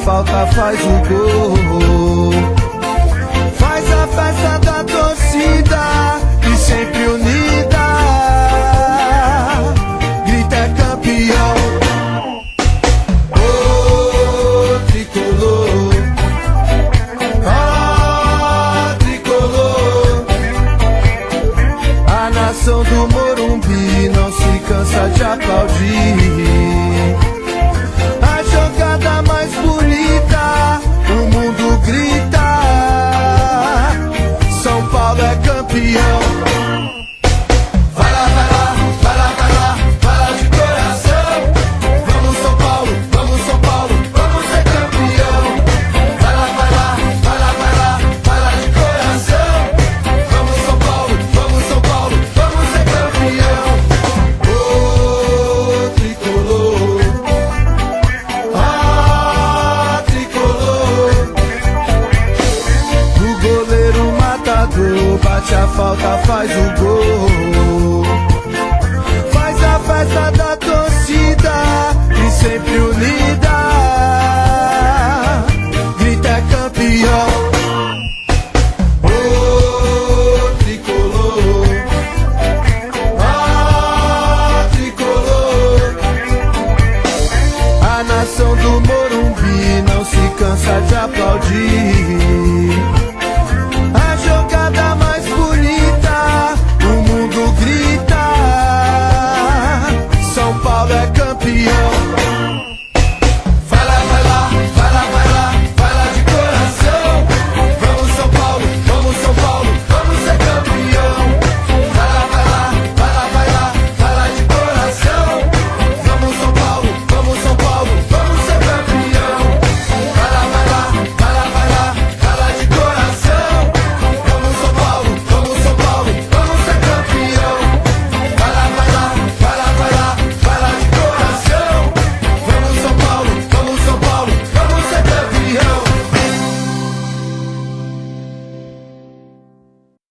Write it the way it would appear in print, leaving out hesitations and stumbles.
falta, faz o gol. Faz a festa da torcida e sempre unida. Grita é campeão. Ô tricolor, ó tricolor. A nação do Morumbi não se cansa de aplaudir. A jogada mais bonita, o mundo grita. São Paulo é campeão. Vai lá, vai lá, vai lá, vai lá, vai lá de coração. Vamos São Paulo, vamos São Paulo, vamos ser campeão. Vai lá, vai lá, vai lá, vai lá, vai lá de coração. Vamos São Paulo, vamos São Paulo, vamos ser campeão. Ô tricolor, ah tricolor. O goleiro matador bate a falta, faz o gol. Faz a festa da torcida e sempre unida. Grita é campeão. Ô tricolor, ah tricolor. A nação do Morumbi não se cansa de aplaudir.